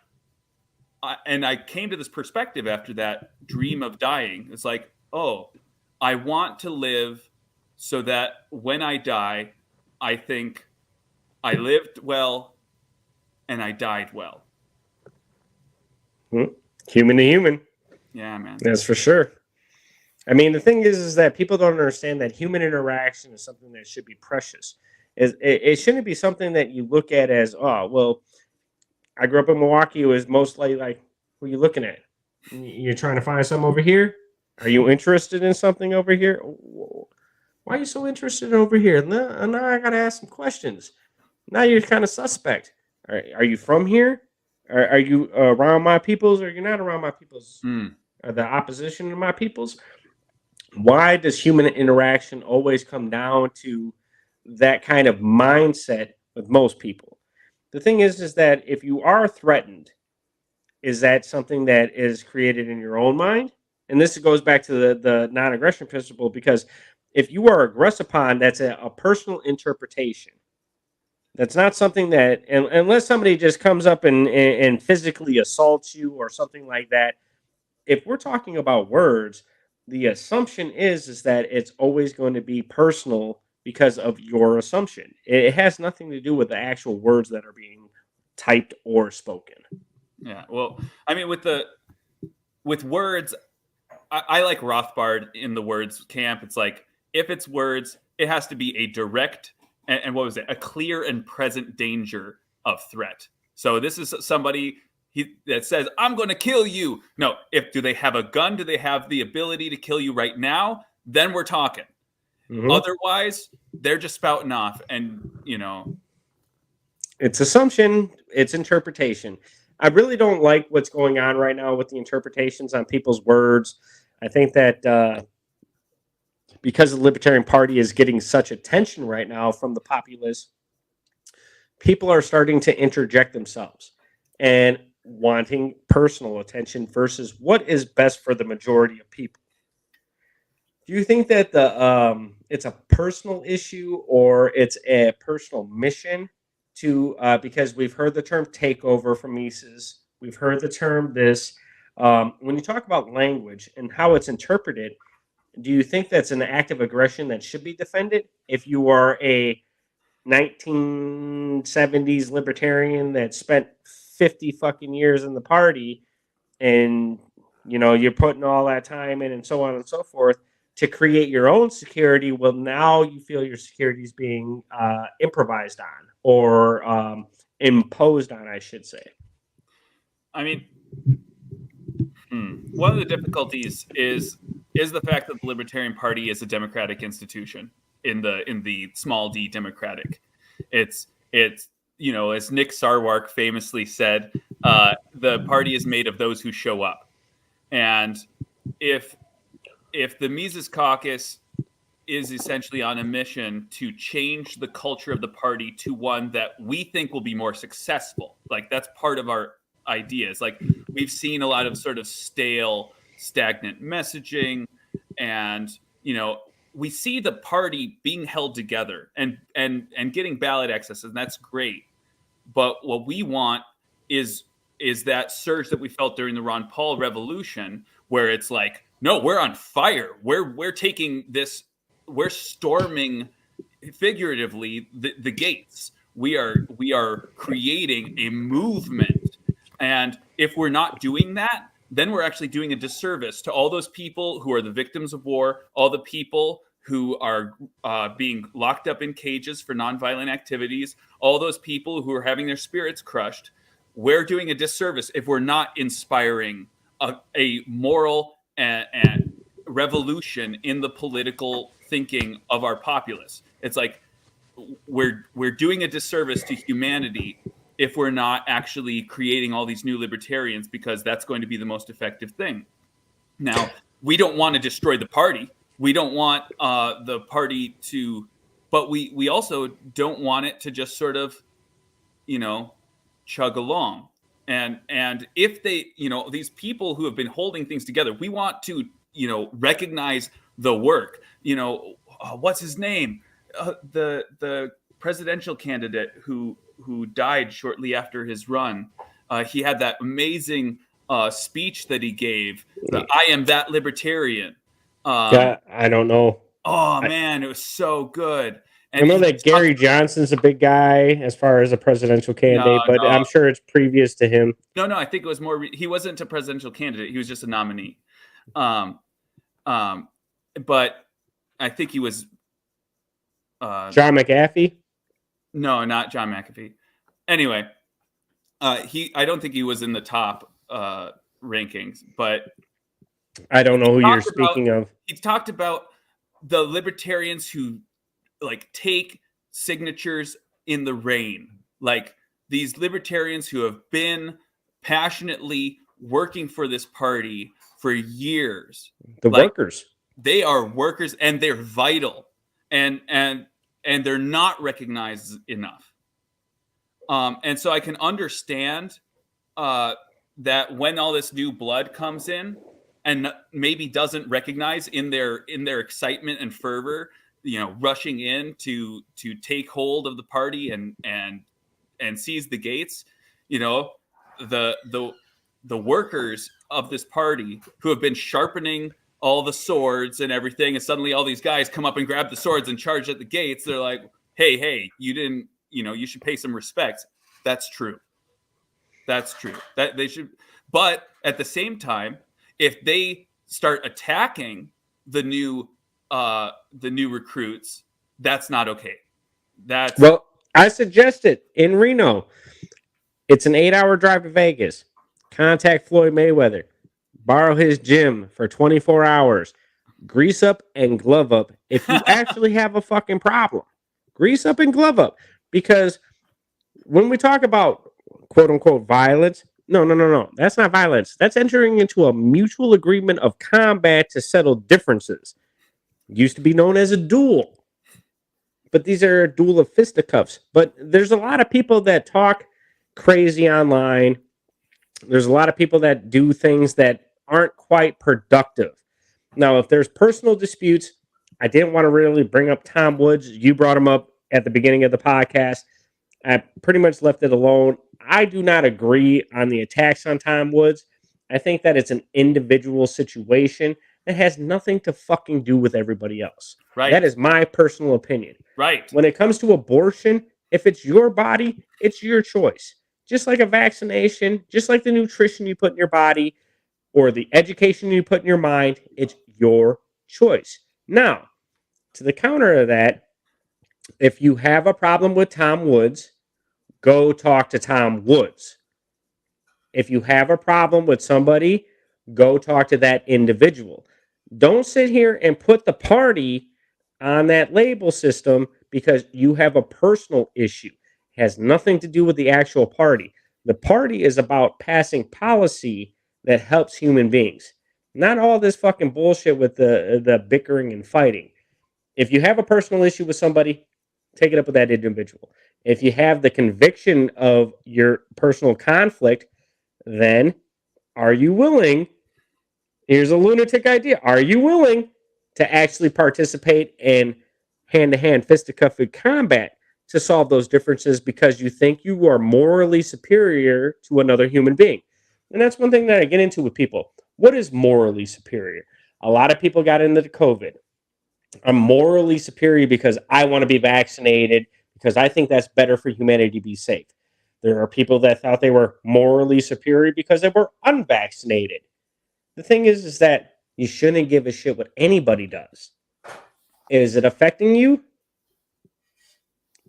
I came to this perspective after that dream of dying. It's like, oh, I want to live so that when I die, I think I lived well and I died well. Human to human. Yeah, man. That's for sure. I mean, the thing is that people don't understand that human interaction is something that should be precious. It shouldn't be something that you look at as, oh, well, I grew up in Milwaukee. It was mostly like, what are you looking at? You're trying to find something over here? Are you interested in something over here? Why are you so interested over here? Now I got to ask some questions. Now you're kind of suspect. Are you from here? Are you around my peoples, or you're not around my peoples? Are the opposition to my peoples? Why does human interaction always come down to that kind of mindset with most people? The thing is that if you are threatened, is that something that is created in your own mind? And this goes back to the non-aggression principle, because if you are aggressed upon, that's a personal interpretation. That's not something that, unless somebody just comes up and physically assaults you or something like that. If we're talking about words, the assumption is that it's always going to be personal because of your assumption. It has nothing to do with the actual words that are being typed or spoken. Yeah, well, I mean, with words, I like Rothbard in the words camp. It's like, if it's words, it has to be a direct and what was it? A clear and present danger of threat. So this is somebody that says, I'm going to kill you. No, do they have a gun? Do they have the ability to kill you right now? Then we're talking. Mm-hmm. Otherwise, they're just spouting off, and it's assumption, it's interpretation. I really don't like what's going on right now with the interpretations on people's words. I think that because the Libertarian Party is getting such attention right now from the populace, people are starting to interject themselves and wanting personal attention versus what is best for the majority of people. Do you think that the it's a personal issue or it's a personal mission to because we've heard the term takeover from Mises. We've heard the term this. When you talk about language and how it's interpreted, do you think that's an act of aggression that should be defended? If you are a 1970s libertarian that spent 50 fucking years in the party and you're putting all that time in and so on and so forth to create your own security, well, now you feel your security is being improvised on or imposed on, I should say. I mean, one of the difficulties is the fact that the Libertarian Party is a democratic institution in the small d democratic. It's as Nick Sarwark famously said, the party is made of those who show up. And if the Mises Caucus is essentially on a mission to change the culture of the party to one that we think will be more successful, like that's part of our ideas. Like we've seen a lot of sort of stale, stagnant messaging, and we see the party being held together and getting ballot access, and that's great. But what we want is that surge that we felt during the Ron Paul revolution, where it's like, no, we're on fire. We're taking this. We're storming, figuratively, the gates. We are creating a movement, and if we're not doing that, then we're actually doing a disservice to all those people who are the victims of war, all the people who are being locked up in cages for nonviolent activities, all those people who are having their spirits crushed. We're doing a disservice if we're not inspiring a moral and revolution in the political thinking of our populace. It's like we're doing a disservice to humanity if we're not actually creating all these new libertarians, because that's going to be the most effective thing. Now, we don't want to destroy the party. We don't want the party to, but we also don't want it to just sort of, chug along. And if they, these people who have been holding things together, we want to, recognize the work. What's his name? The presidential candidate who died shortly after his run. He had that amazing speech that he gave. I am that libertarian. I don't know. Oh man, it was so good. And I know that Gary Johnson's a big guy as far as a presidential candidate, but I'm sure it's previous to him. No, I think it was more. He wasn't a presidential candidate. He was just a nominee. But I think he was. John McAfee? No, not John McAfee. Anyway, I don't think he was in the top rankings, but I don't know who you're speaking of. He talked about the libertarians who take signatures in the rain, like these libertarians who have been passionately working for this party for years. The workers. They are workers, and they're vital, and they're not recognized enough. And so I can understand that when all this new blood comes in and maybe doesn't recognize in their excitement and fervor, rushing in to take hold of the party and seize the gates, the workers of this party who have been sharpening all the swords and everything, and suddenly all these guys come up and grab the swords and charge at the gates. They're like, hey, you didn't, you should pay some respect. That's true. That they should. But at the same time, if they start attacking the new recruits, that's not okay. Well, I suggested in Reno, it's an 8-hour drive to Vegas. Contact Floyd Mayweather. Borrow his gym for 24 hours. Grease up and glove up if you actually have a fucking problem. Grease up and glove up. Because when we talk about quote-unquote violence, no. That's not violence. That's entering into a mutual agreement of combat to settle differences. Used to be known as a duel. But these are a duel of fisticuffs. But there's a lot of people that talk crazy online. There's a lot of people that do things that aren't quite productive. Now, if there's personal disputes, I didn't want to really bring up Tom Woods. You brought him up at the beginning of the podcast. I pretty much left it alone. I do not agree on the attacks on Tom Woods. I think that it's an individual situation that has nothing to fucking do with everybody else. Right. That is my personal opinion. Right. When it comes to abortion, if it's your body, it's your choice. Just like a vaccination, just like the nutrition you put in your body or the education you put in your mind, it's your choice. Now, to the counter of that, if you have a problem with Tom Woods, go talk to Tom Woods. If you have a problem with somebody, go talk to that individual. Don't sit here and put the party on that label system because you have a personal issue. It has nothing to do with the actual party. The party is about passing policy that helps human beings. Not all this fucking bullshit with the bickering and fighting. If you have a personal issue with somebody, take it up with that individual. If you have the conviction of your personal conflict, then are you willing? Here's a lunatic idea. Are you willing to actually participate in hand-to-hand fisticuffed combat to solve those differences because you think you are morally superior to another human being? And that's one thing that I get into with people. What is morally superior? A lot of people got into COVID. I'm morally superior because I want to be vaccinated because I think that's better for humanity to be safe. There are people that thought they were morally superior because they were unvaccinated. The thing is that you shouldn't give a shit what anybody does. Is it affecting you?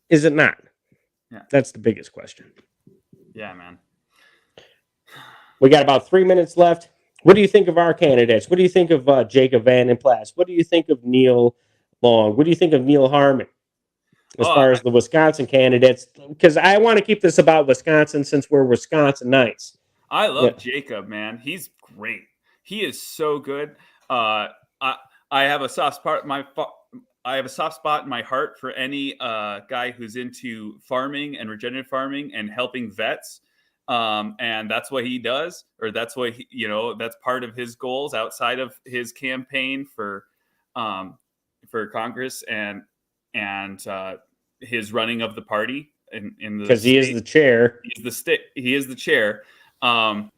Is it not? Yeah. That's the biggest question. Yeah, man. We got about 3 minutes left. What do you think of our candidates? What do you think of Jacob Van den Plas? What do you think of Neil Long? What do you think of Neil Harmon? As far as the Wisconsin candidates, because I want to keep this about Wisconsin since we're Wisconsinites. I love Jacob, man. He's great. He is so good. I have a soft spot. I have a soft spot in my heart for any guy who's into farming and regenerative farming and helping vets. And that's what he does, or that's what that's part of his goals outside of his campaign for Congress and his running of the party in the because he is the chair. He is the chair. And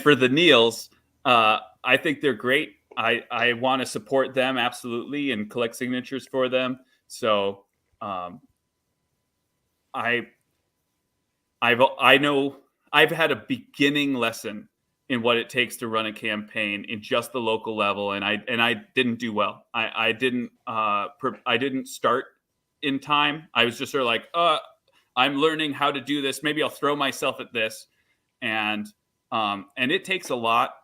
for the Neils, I think they're great. I want to support them absolutely and collect signatures for them. So I know I've had a beginning lesson in what it takes to run a campaign in just the local level, and I didn't do well. I didn't start in time. I was just sort of like, I'm learning how to do this. Maybe I'll throw myself at this, and it takes a lot.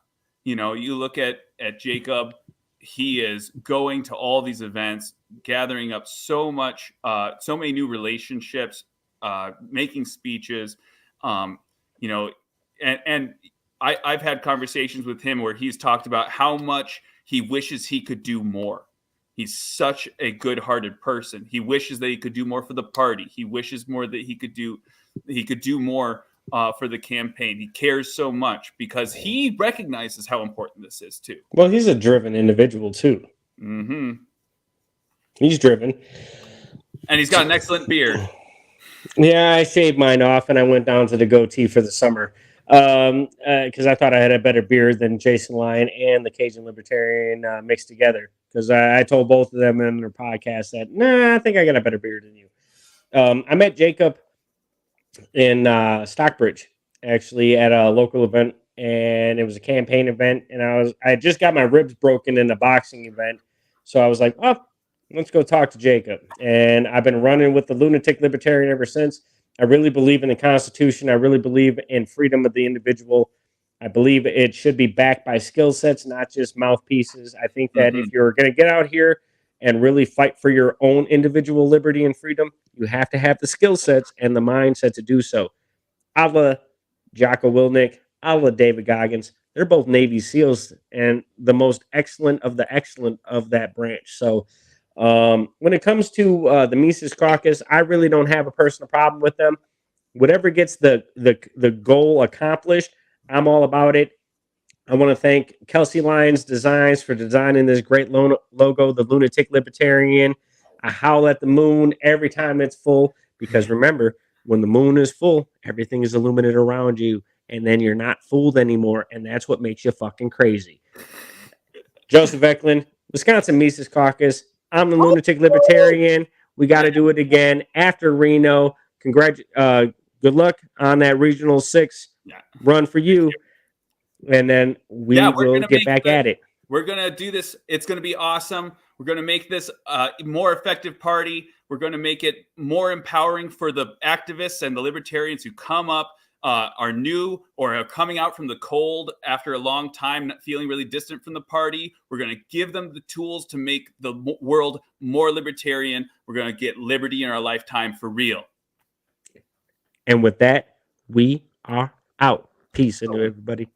You look at Jacob. He is going to all these events, gathering up so many new relationships, making speeches, and I've had conversations with him where he's talked about how much he wishes he could do more. He's such a good-hearted person. He wishes that he could do more for the party. He wishes more that he could do more for the campaign. He cares so much because he recognizes how important this is too. Well, he's a driven individual too. Mm-hmm. He's driven. And he's got an excellent beard. Yeah, I shaved mine off and I went down to the goatee for the summer because I thought I had a better beard than Jason Lyon and the Cajun Libertarian mixed together. Because I told both of them in their podcast that, I think I got a better beard than you. I met Jacob in Stockbridge, actually, at a local event, and it was a campaign event. And I just got my ribs broken in the boxing event, so I was like, let's go talk to Jacob. And I've been running with the Lunatic Libertarian ever since. I really believe in the Constitution. I really believe in freedom of the individual. I believe it should be backed by skill sets, not just mouthpieces. I think that if you're going to get out here and really fight for your own individual liberty and freedom, you have to have the skill sets and the mindset to do so. A la Jocko Willink, a la David Goggins. They're both Navy SEALs and the most excellent of that branch. So when it comes to the Mises Caucus, I really don't have a personal problem with them. Whatever gets the goal accomplished, I'm all about it. I want to thank Kelsey Lyons Designs for designing this great logo, the Lunatic Libertarian. I howl at the moon every time it's full because remember, when the moon is full, everything is illuminated around you, and then you're not fooled anymore, and that's what makes you fucking crazy. Joseph Ecklund, Wisconsin Mises Caucus. I'm the Lunatic Libertarian. We got to do it again after Reno. Good luck on that Regional 6 run for you. And then we will get back at it. We're going to do this. It's going to be awesome. We're going to make this a more effective party. We're going to make it more empowering for the activists and the libertarians who come up, are new or are coming out from the cold after a long time, feeling really distant from the party. We're going to give them the tools to make the world more libertarian. We're going to get liberty in our lifetime for real. And with that, we are out. Peace into everybody.